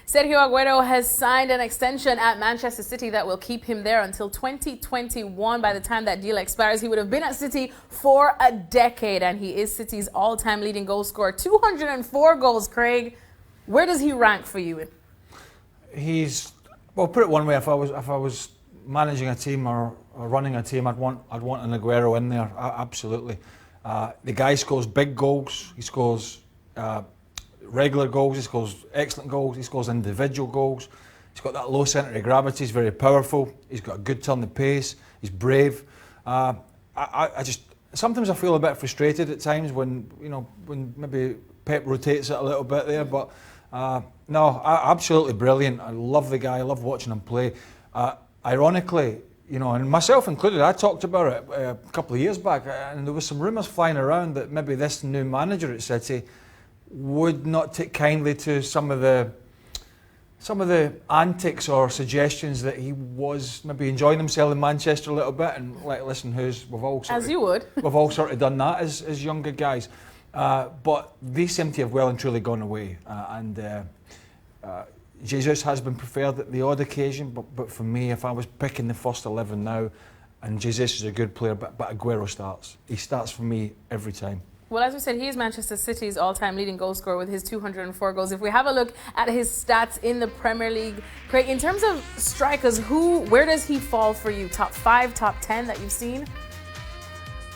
Sergio Aguero has signed an extension at Manchester City that will keep him there until 2021. By the time that deal expires, he would have been at City for a decade, and he is City's all-time leading goal scorer. 204 goals, Craig. Where does he rank for you? He's, well, put it one way, if I was managing a team or running a team, I'd want an Aguero in there, absolutely. The guy scores big goals, he scores regular goals, he scores excellent goals, he scores individual goals. He's got that low centre of gravity, he's very powerful, he's got a good turn of pace, he's brave. I just, sometimes I feel a bit frustrated at times when maybe Pep rotates it a little bit there, but no, absolutely brilliant. I love the guy, I love watching him play. Ironically, and myself included, I talked about it a couple of years back, and there was some rumours flying around that maybe this new manager at City would not take kindly to some of the antics or suggestions that he was maybe enjoying himself in Manchester a little bit. And like, listen, we've all sort of done that as younger guys. But they seem to have well and truly gone away. Jesus has been preferred at the odd occasion, but for me, if I was picking the first 11 now, and Jesus is a good player, but Aguero starts. He starts for me every time. Well, as we said, he is Manchester City's all-time leading goal scorer with his 204 goals. If we have a look at his stats in the Premier League, Craig, in terms of strikers, where does he fall for you? Top 5, top 10 that you've seen?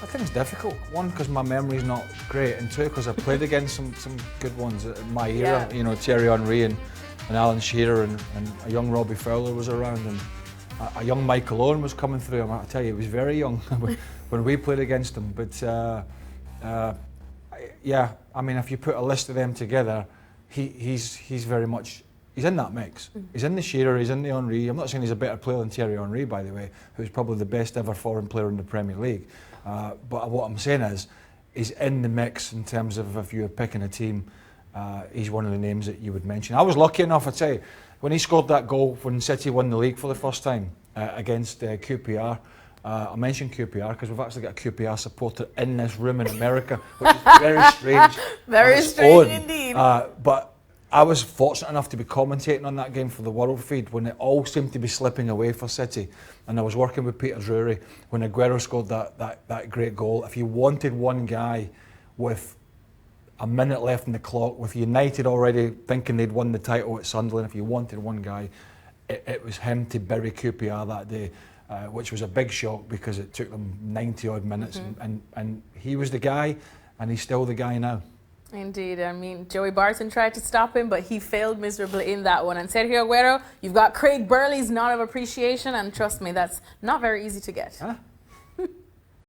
I think it's difficult. One, because my memory's not great, and two, because I played against some good ones in my era. Yeah. Thierry Henry and Alan Shearer and a young Robbie Fowler was around, and a young Michael Owen was coming through. I tell you, he was very young when we played against him. But yeah, I mean, if you put a list of them together, he's very much, he's in that mix. He's in the Shearer, he's in the Henry. I'm not saying he's a better player than Thierry Henry, by the way, who's probably the best ever foreign player in the Premier League. But what I'm saying is, he's in the mix in terms of if you were picking a team. He's one of the names that you would mention. I was lucky enough, I'd say, when he scored that goal when City won the league for the first time against QPR. I mentioned QPR because we've actually got a QPR supporter in this room in America, which is very strange. Very strange indeed. But I was fortunate enough to be commentating on that game for the World Feed when it all seemed to be slipping away for City. And I was working with Peter Drury when Aguero scored that great goal. If you wanted one guy with a minute left in the clock, with United already thinking they'd won the title at Sunderland, if you wanted one guy, it was him to bury QPR that day. Which was a big shock because it took them 90 odd minutes, and he was the guy, and he's still the guy now. Indeed. I mean, Joey Barton tried to stop him, but he failed miserably in that one. And Sergio Aguero, you've got Craig Burley's nod of appreciation, and trust me, that's not very easy to get. Huh?